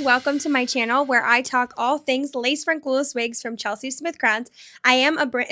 welcome to my channel where I talk all things Lacefront Glueless wigs from Chelsey Smith Crowns. I am a brand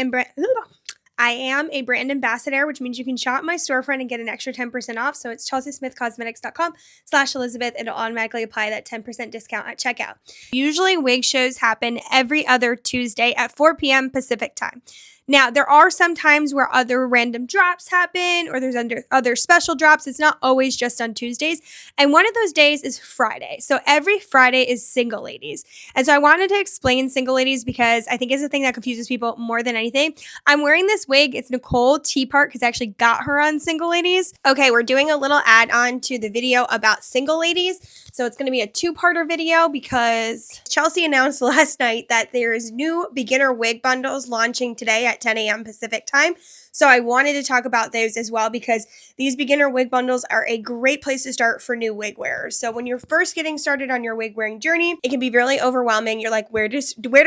ambassador, which means you can shop my storefront and get an extra 10% off. So it's chelseysmithcosmetics.com/Elizabeth. It'll automatically apply that 10% discount at checkout. Usually wig shows happen every other Tuesday at 4 p.m. Pacific time. Now, there are some times where other random drops happen or there's other special drops. It's not always just on Tuesdays. And one of those days is Friday. So every Friday is Single Ladies. And so I wanted to explain Single Ladies because I think it's a thing that confuses people more than anything. I'm wearing this wig. It's Nicole Teapart because I actually got her on Single Ladies. Okay, we're doing a little add-on to the video about Single Ladies. So it's going to be a two-parter video because Chelsey announced last night that there's new beginner wig bundles launching today at 10 a.m. Pacific time. So I wanted to talk about those as well because these beginner wig bundles are a great place to start for new wig wearers. So when you're first getting started on your wig wearing journey, it can be really overwhelming. You're like, where do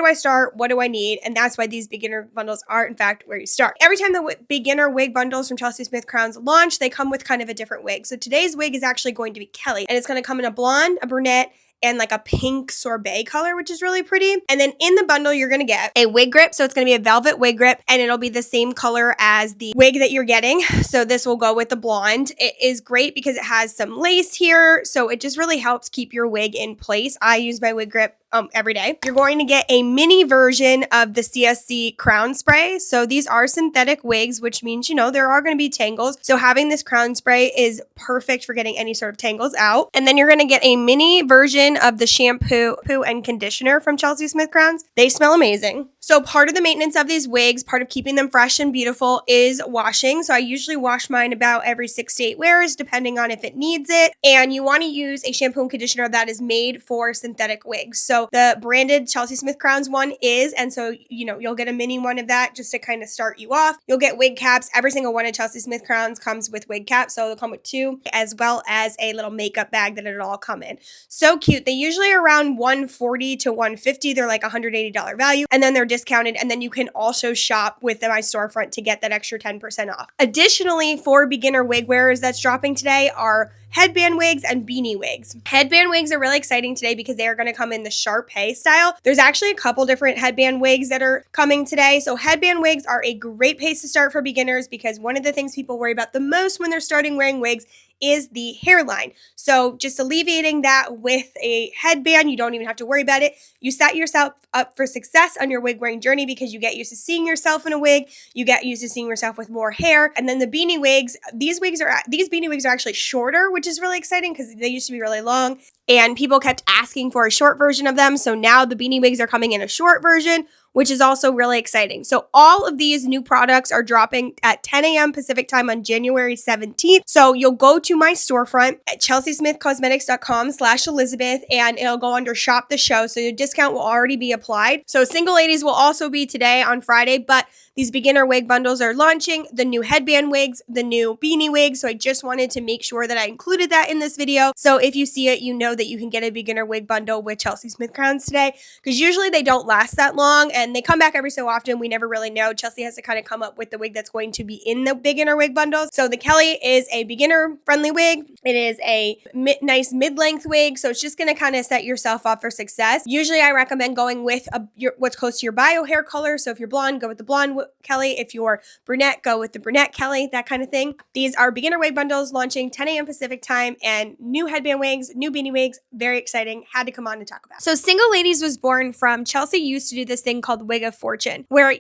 I start? What do I need? And that's why these beginner bundles are, in fact, where you start. Every time the beginner wig bundles from Chelsey Smith Crowns launch, they come with kind of a different wig. So today's wig is actually going to be Kelley, and it's going to come in a blonde, a brunette, and like a pink sorbet color, which is really pretty. And then in the bundle, you're going to get a wig grip. So it's going to be a velvet wig grip, and it'll be the same color as the wig that you're getting. So this will go with the blonde. It is great because it has some lace here. So it just really helps keep your wig in place. I use my wig grip every day. You're going to get a mini version of the CSC crown spray. So these are synthetic wigs, which means, there are going to be tangles. So having this crown spray is perfect for getting any sort of tangles out. And then you're going to get a mini version of the shampoo and conditioner from Chelsey Smith Crowns. They smell amazing. So part of the maintenance of these wigs, part of keeping them fresh and beautiful is washing. So I usually wash mine about every 6 to 8 wears, depending on if it needs it. And you want to use a shampoo and conditioner that is made for synthetic wigs. So the branded Chelsey Smith Crowns one is, and so, you'll get a mini one of that just to kind of start you off. You'll get wig caps. Every single one of Chelsey Smith Crowns comes with wig caps. So they'll come with 2, as well as a little makeup bag that it'll all come in. So cute. They usually are around $140 to $150. They're like $180 value, and then they're discounted. And then you can also shop with my storefront to get that extra 10% off. Additionally, for beginner wig wearers that's dropping today are Headband Wigs and Beanie Wigs. Headband Wigs are really exciting today because they are going to come in the Sharpay style. There's actually a couple different headband wigs that are coming today. So headband wigs are a great place to start for beginners because one of the things people worry about the most when they're starting wearing wigs is the hairline. So just alleviating that with a headband, you don't even have to worry about it. You set yourself up for success on your wig wearing journey because you get used to seeing yourself in a wig, you get used to seeing yourself with more hair. And then the beanie wigs, these beanie wigs are actually shorter, which is really exciting because they used to be really long and people kept asking for a short version of them. So now the beanie wigs are coming in a short version, which is also really exciting. So all of these new products are dropping at 10 a.m. Pacific time on January 17th. So you'll go to my storefront at chelseysmithcosmetics.com/Elizabeth, and it'll go under shop the show. So your discount will already be applied. So Single Ladies will also be today on Friday, but these beginner wig bundles are launching, the new headband wigs, the new beanie wigs. So I just wanted to make sure that I included that in this video. So if you see it, you know that you can get a beginner wig bundle with Chelsey Smith Crowns today because usually they don't last that long and they come back every so often. We never really know. Chelsey has to kind of come up with the wig that's going to be in the beginner wig bundles. So the Kelley is a beginner friendly wig. It is a nice mid-length wig. So it's just going to kind of set yourself up for success. Usually I recommend going with what's close to your bio hair color. So if you're blonde, go with the blonde Kelley. If you're brunette, go with the brunette Kelley, that kind of thing. These are beginner wig bundles launching 10 a.m. Pacific time and new headband wigs, new beanie wigs. Very exciting. Had to come on to talk about. So Single Ladies was born from Chelsey used to do this thing called Wig of Fortune, where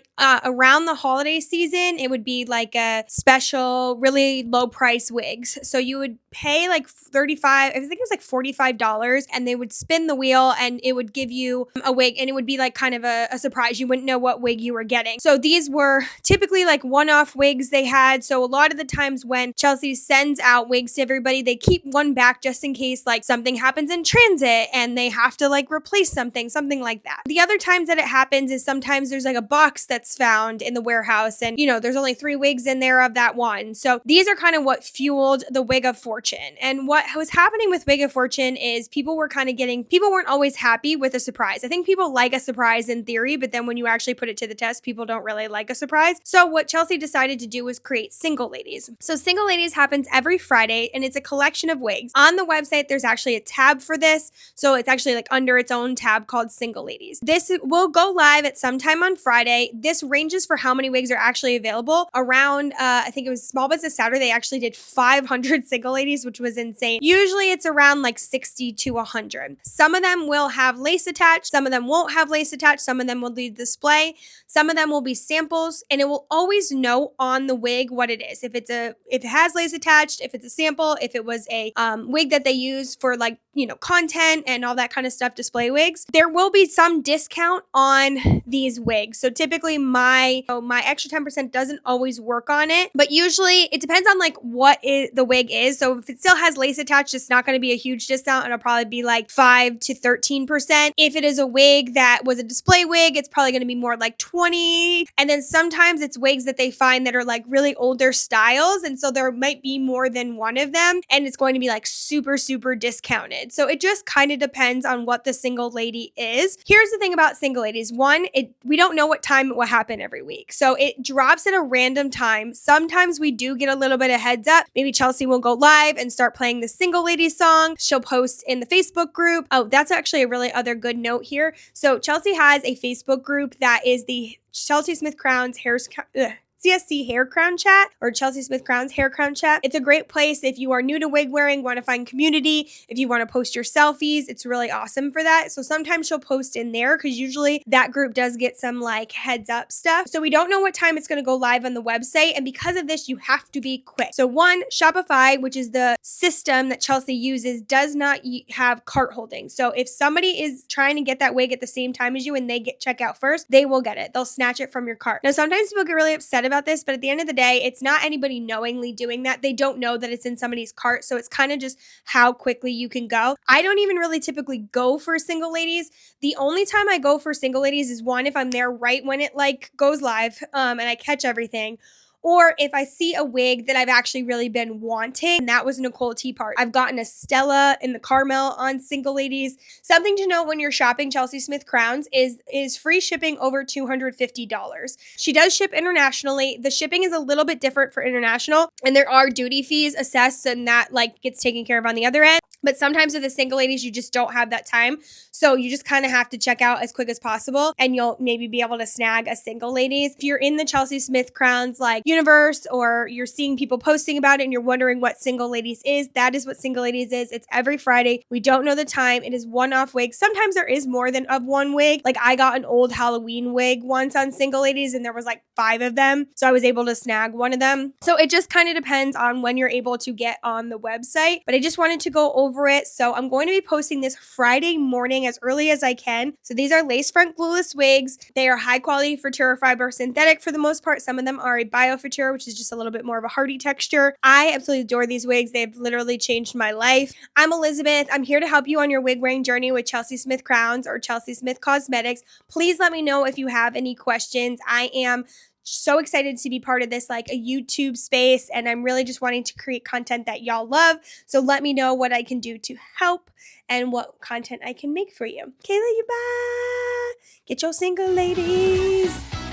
around the holiday season, it would be like a special, really low price wigs. So you would pay like I think it was like $45, and they would spin the wheel and it would give you a wig, and it would be like kind of a surprise. You wouldn't know what wig you were getting. So these were typically like one-off wigs they had. So a lot of the times when Chelsey sends out wigs to everybody, they keep one back just in case like something happens in transit and they have to like replace something like that. The other times that it happens is sometimes there's like a box that's found in the warehouse and there's only 3 wigs in there of that one. So these are kind of what fueled the Wig of Fortune Fortune. And what was happening with Wig of Fortune is people weren't always happy with a surprise. I think people like a surprise in theory, but then when you actually put it to the test, people don't really like a surprise. So what Chelsey decided to do was create Single Ladies. So Single Ladies happens every Friday, and it's a collection of wigs. On the website, there's actually a tab for this. So it's actually like under its own tab called Single Ladies. This will go live at some time on Friday. This ranges for how many wigs are actually available. Around, I think it was Small Business Saturday, they actually did 500 Single Ladies, which was insane. Usually it's around like 60 to 100. Some of them will have lace attached. Some of them won't have lace attached. Some of them will be display. Some of them will be samples, and it will always know on the wig what it is. If it has lace attached, if it's a sample, if it was a wig that they use for like, content and all that kind of stuff, display wigs, there will be some discount on these wigs. So typically my extra 10% doesn't always work on it, but usually it depends on like what the wig is. So if it still has lace attached, it's not going to be a huge discount. It'll probably be like 5 to 13%. If it is a wig that was a display wig, it's probably going to be more like 20. And then sometimes it's wigs that they find that are like really older styles. And so there might be more than one of them, and it's going to be like super, super discounted. So it just kind of depends on what the single lady is. Here's the thing about Single Ladies. One, we don't know what time it will happen every week. So it drops at a random time. Sometimes we do get a little bit of heads up. Maybe Chelsey will go live and start playing the Single Ladies song. She'll post in the Facebook group. Oh, that's actually a really other good note here. So Chelsey has a Facebook group that is the Chelsey Smith Crowns CSC Hair Crown Chat, or Chelsey Smith Crowns Hair Crown Chat. It's a great place if you are new to wig wearing, want to find community, if you want to post your selfies. It's really awesome for that. So sometimes she'll post in there because usually that group does get some like heads up stuff. So we don't know what time it's going to go live on the website. And because of this, you have to be quick. So one, Shopify, which is the system that Chelsey uses, does not have cart holding. So if somebody is trying to get that wig at the same time as you and they check out first, they will get it. They'll snatch it from your cart. Now, sometimes people get really upset about this, but at the end of the day, it's not anybody knowingly doing that. They don't know that it's in somebody's cart. So it's kind of just how quickly you can go. I don't even really typically go for Single Ladies. The only time I go for Single Ladies is one, if I'm there right when it like goes live, and I catch everything. Or if I see a wig that I've actually really been wanting, and that was Nicole Teapart. I've gotten a Stella in the Carmel on Single Ladies. Something to note when you're shopping Chelsey Smith Crowns is free shipping over $250. She does ship internationally. The shipping is a little bit different for international, and there are duty fees assessed, and that like gets taken care of on the other end. But sometimes with the Single Ladies, you just don't have that time. So you just kind of have to check out as quick as possible, and you'll maybe be able to snag a Single Ladies. If you're in the Chelsey Smith Crowns like universe, or you're seeing people posting about it and you're wondering what Single Ladies is, that is what Single Ladies is. It's every Friday. We don't know the time. It is one-off wigs. Sometimes there is more than of one wig. Like I got an old Halloween wig once on Single Ladies, and there was like 5 of them. So I was able to snag one of them. So it just kind of depends on when you're able to get on the website. But I just wanted to go over it. So I'm going to be posting this Friday morning as early as I can. So these are Lacefront Glueless wigs. They are high quality Futura fiber synthetic for the most part. Some of them are a Futura, which is just a little bit more of a hardy texture. I absolutely adore these wigs. They've literally changed my life. I'm Elizabeth. I'm here to help you on your wig wearing journey with Chelsey Smith Crowns or Chelsey Smith Cosmetics. Please let me know if you have any questions. I am so excited to be part of this like a YouTube space, and I'm really just wanting to create content that y'all love. So let me know what I can do to help and what content I can make for you. Kayla, you bye. Get your Single Ladies.